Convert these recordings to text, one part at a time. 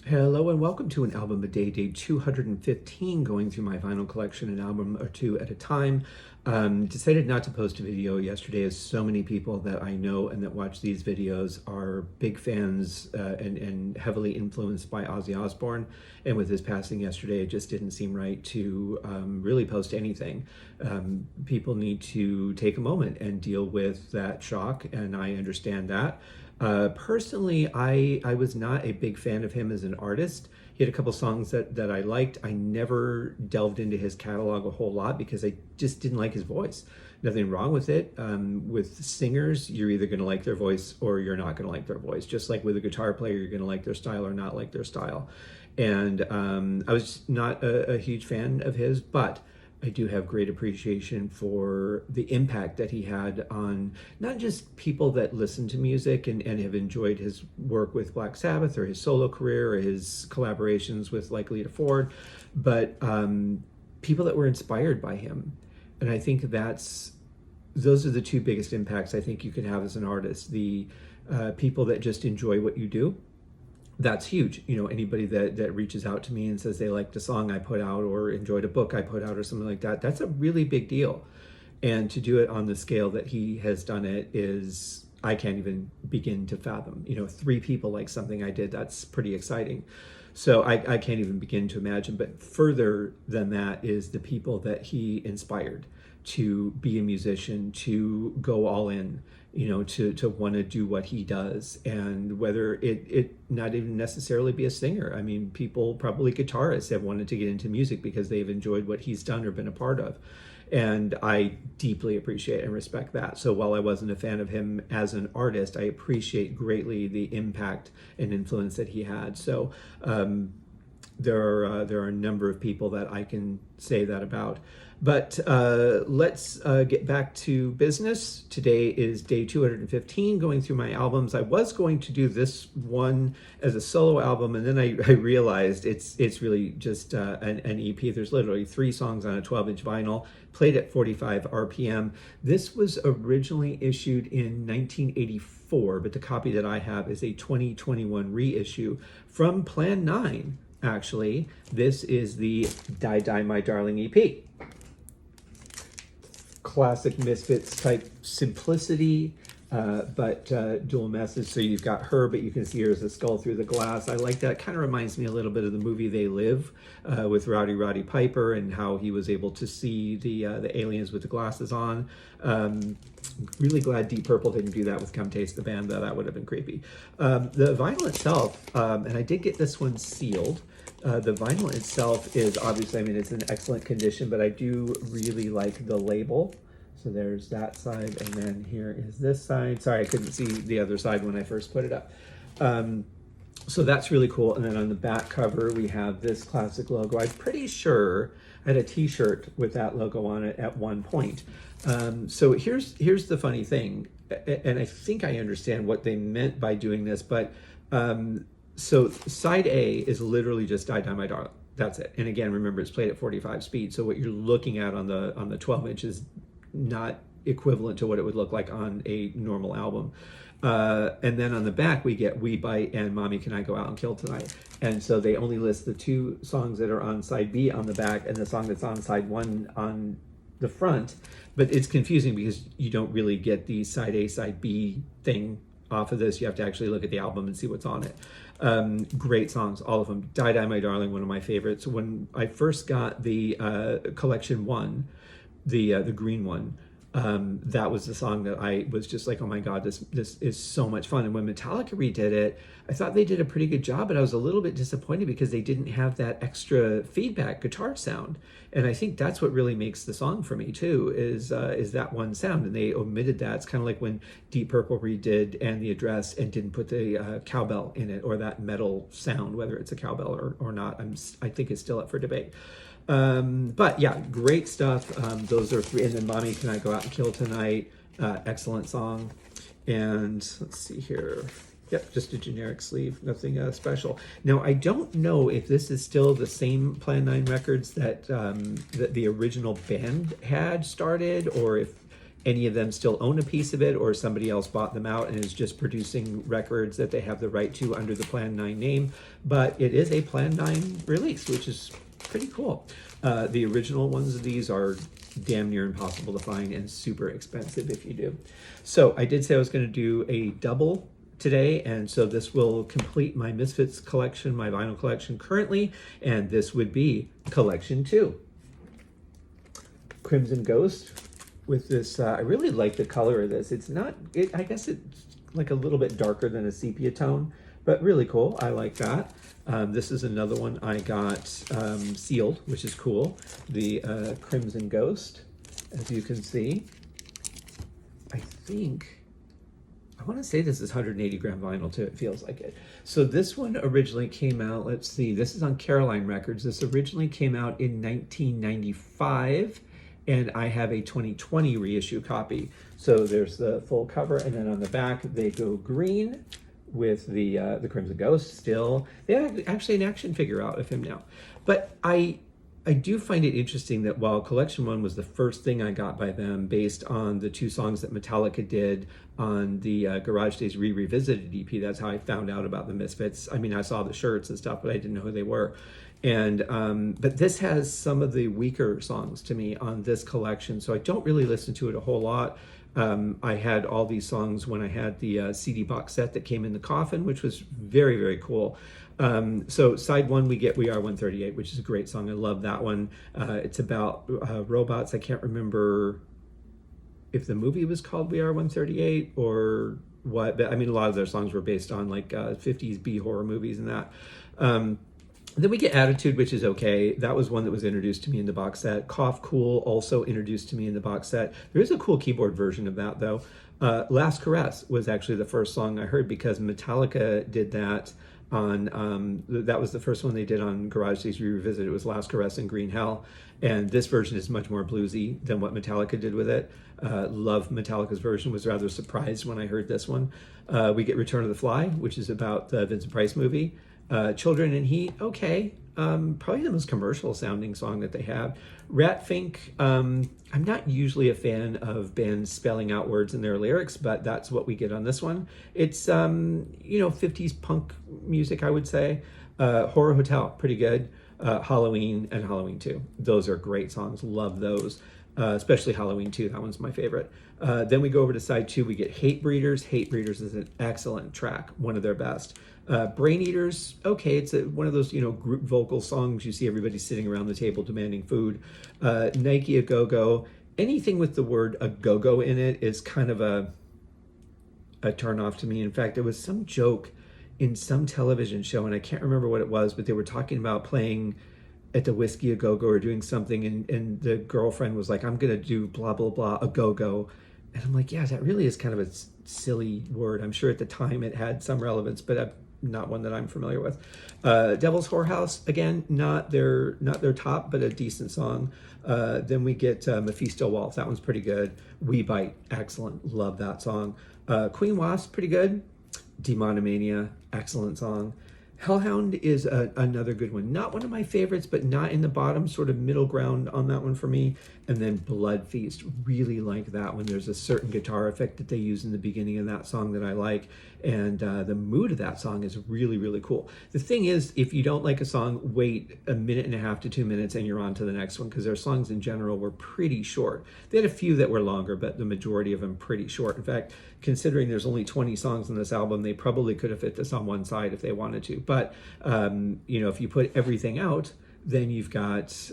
Hello and welcome to an album a day, day 215, going through my vinyl collection an album or two at a time. Decided not to post a video yesterday as so many people that I know and that watch these videos are big fans and heavily influenced by Ozzy Osbourne. And with his passing yesterday, it just didn't seem right to really post anything. People need to take a moment and deal with that shock, and I understand that. Personally, I was not a big fan of him as an artist. He had a couple songs that I liked. I never delved into his catalog a whole lot because I just didn't like his voice. Nothing wrong with it. With singers, you're either going to like their voice or you're not going to like their voice. Just like with a guitar player, you're going to like their style or not like their style. And I was not a huge fan of his, but I do have great appreciation for the impact that he had on not just people that listen to music and have enjoyed his work with Black Sabbath or his solo career or his collaborations with like Lita Ford, but people that were inspired by him. And I think those are the two biggest impacts I think you could have as an artist. The people that just enjoy what you do, that's huge. You know, anybody that reaches out to me and says they liked a song I put out or enjoyed a book I put out or something like that, that's a really big deal. And to do it on the scale that he has done it is, I can't even begin to fathom. You know, three people like something I did, that's pretty exciting. So I can't even begin to imagine. But further than that is the people that he inspired to be a musician, to go all in, you know, to want to do what he does. And whether it not even necessarily be a singer. I mean, people, probably guitarists, have wanted to get into music because they've enjoyed what he's done or been a part of. And I deeply appreciate and respect that. So while I wasn't a fan of him as an artist, I appreciate greatly the impact and influence that he had. So there are a number of people that I can say that about. But let's get back to business. Today is day 215, going through my albums. I was going to do this one as a solo album, and then I realized it's really just an EP. There's literally 3 songs on a 12-inch vinyl, played at 45 RPM. This was originally issued in 1984, but the copy that I have is a 2021 reissue from Plan 9. Actually, this is the Die Die My Darling EP. Classic Misfits type simplicity, but dual message. So you've got her, but you can see her as a skull through the glass. I like that. Kind of reminds me a little bit of the movie They Live with Roddy Piper and how he was able to see the aliens with the glasses on. Really glad Deep Purple didn't do that with Come Taste the Band, though. That would have been creepy. The vinyl itself, and I did get this one sealed. The vinyl itself is obviously, I mean, it's in excellent condition, but I do really like the label. So there's that side, and then here is this side. Sorry, I couldn't see the other side when I first put it up. So that's really cool. And then on the back cover, we have this classic logo. I'm pretty sure I had a t-shirt with that logo on it at one point. So here's the funny thing, and I think I understand what they meant by doing this, but so side A is literally just Die Die My Darling. That's it. And again, remember, it's played at 45 speed. So what you're looking at on the 12 inch is not equivalent to what it would look like on a normal album. And then on the back, we get We Bite and Mommy Can I Go Out and Kill Tonight. And so they only list the 2 songs that are on side B on the back and the song that's on side 1 on the front. But it's confusing because you don't really get the side A, side B thing off of this. You have to actually look at the album and see what's on it. Great songs, all of them. Die Die My Darling, one of my favorites. When I first got the collection 1, the green one, that was the song that I was just like, oh my God, this is so much fun. And when Metallica redid it, I thought they did a pretty good job, but I was a little bit disappointed because they didn't have that extra feedback guitar sound. And I think that's what really makes the song for me too, is that one sound. And they omitted that. It's kind of like when Deep Purple redid And the Address and didn't put the cowbell in it, or that metal sound, whether it's a cowbell or not. I think it's still up for debate. But yeah, great stuff. Those are 3. And then Mommy Can I Go Out and Kill Tonight? Excellent song. And let's see here. Yep, just a generic sleeve, nothing special. Now, I don't know if this is still the same Plan 9 records that the original band had started, or if any of them still own a piece of it, or somebody else bought them out and is just producing records that they have the right to under the Plan 9 name. But it is a Plan 9 release, which is pretty cool. The original ones of these are damn near impossible to find and super expensive if you do. So I did say I was going to do a double today, and so this will complete my Misfits collection, my vinyl collection currently, and this would be collection 2. Crimson Ghost with this, I really like the color of this. It's not, I guess it's like a little bit darker than a sepia tone, but really cool. I like that. This is another one I got sealed, which is cool. The Crimson Ghost, as you can see. I think, I want to say this is 180 gram vinyl too. It feels like it. So this one originally came out, let's see, this is on Caroline Records. This originally came out in 1995. And I have a 2020 reissue copy. So there's the full cover, and then on the back they go green with the Crimson Ghost still. They have actually an action figure out of him now. But I do find it interesting that while Collection 1 was the first thing I got by them based on the 2 songs that Metallica did on the Garage Days Revisited EP, that's how I found out about the Misfits. I mean, I saw the shirts and stuff, but I didn't know who they were. And but this has some of the weaker songs to me on this collection, so I don't really listen to it a whole lot. I had all these songs when I had the CD box set that came in the coffin, which was very, very cool. So side 1, we get We Are 138, which is a great song. I love that one. It's about robots. I can't remember if the movie was called We Are 138 or what, but I mean, a lot of their songs were based on like 50s B horror movies and that. Then we get Attitude, which is okay. That was one that was introduced to me in the box set. Cough Cool, also introduced to me in the box set. There is a cool keyboard version of that, though. Last Caress was actually the first song I heard because Metallica did that on, that was the first one they did on Garage Days Revisited. It was Last Caress and Green Hell. And this version is much more bluesy than what Metallica did with it. Love Metallica's version, was rather surprised when I heard this one. We get Return of the Fly, which is about the Vincent Price movie. Children in Heat, okay. Probably the most commercial sounding song that they have. Rat Fink, I'm not usually a fan of bands spelling out words in their lyrics, but that's what we get on this one. It's, 50s punk music, I would say. Horror Hotel, pretty good. Halloween and Halloween 2. Those are great songs. Love those. Especially Halloween 2. That one's my favorite. Then we go over to side 2. We get Hate Breeders. Hate Breeders is an excellent track. One of their best. Brain Eaters, okay, it's one of those, group vocal songs. You see everybody sitting around the table demanding food. Nike A Go-Go. Anything with the word a go-go in it is kind of a turn off to me. In fact, there was some joke in some television show, and I can't remember what it was, but they were talking about playing at the Whiskey A Go-Go or doing something, and the girlfriend was like, I'm going to do blah, blah, blah, a go-go. And I'm like, yeah, that really is kind of a silly word. I'm sure at the time it had some relevance, but not one that I'm familiar with. Devil's Whorehouse, again, not their top, but a decent song. Then we get Mephisto Waltz. That one's pretty good. We Bite, excellent. Love that song. Queen Wasp, pretty good. Demonomania, excellent song. Hellhound is another good one. Not one of my favorites, but not in the bottom, sort of middle ground on that one for me. And then Blood Feast, really like that one. There's a certain guitar effect that they use in the beginning of that song that I like. And the mood of that song is really, really cool. The thing is, if you don't like a song, wait a minute and a half to 2 minutes and you're on to the next one, because their songs in general were pretty short. They had a few that were longer, but the majority of them pretty short. In fact, considering there's only 20 songs on this album, they probably could have fit this on one side if they wanted to. But, if you put everything out, then you've got,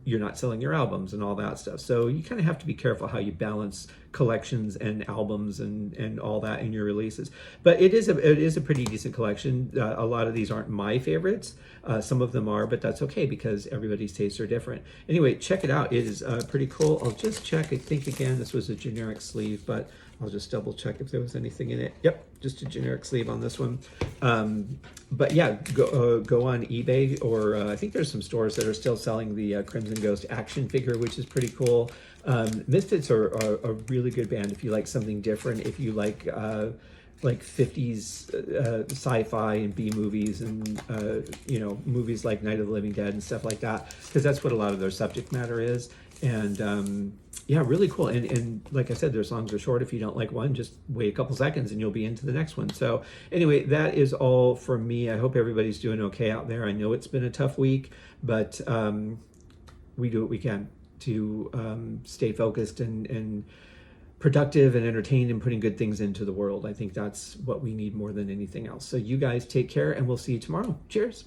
you're not selling your albums and all that stuff. So you kind of have to be careful how you balance collections and albums and all that in your releases. But it is a pretty decent collection. A lot of these aren't my favorites. Some of them are, but that's okay because everybody's tastes are different. Anyway, check it out. It is pretty cool. I'll just check. I think, again, this was a generic sleeve, but I'll just double check if there was anything in it. Yep, just a generic sleeve on this one. But yeah, go on eBay, or I think there's some stores that are still selling the Crimson Ghost action figure, which is pretty cool. Misfits are a really good band if you like something different. If you like 50s sci-fi and B movies and movies like Night of the Living Dead and stuff like that, because that's what a lot of their subject matter is. And Yeah, really cool. And like I said, their songs are short. If you don't like one, just wait a couple seconds and you'll be into the next one. So anyway, that is all for me. I hope everybody's doing okay out there. I know it's been a tough week, but we do what we can to stay focused and productive and entertained and putting good things into the world. I think that's what we need more than anything else. So you guys take care, and we'll see you tomorrow. Cheers.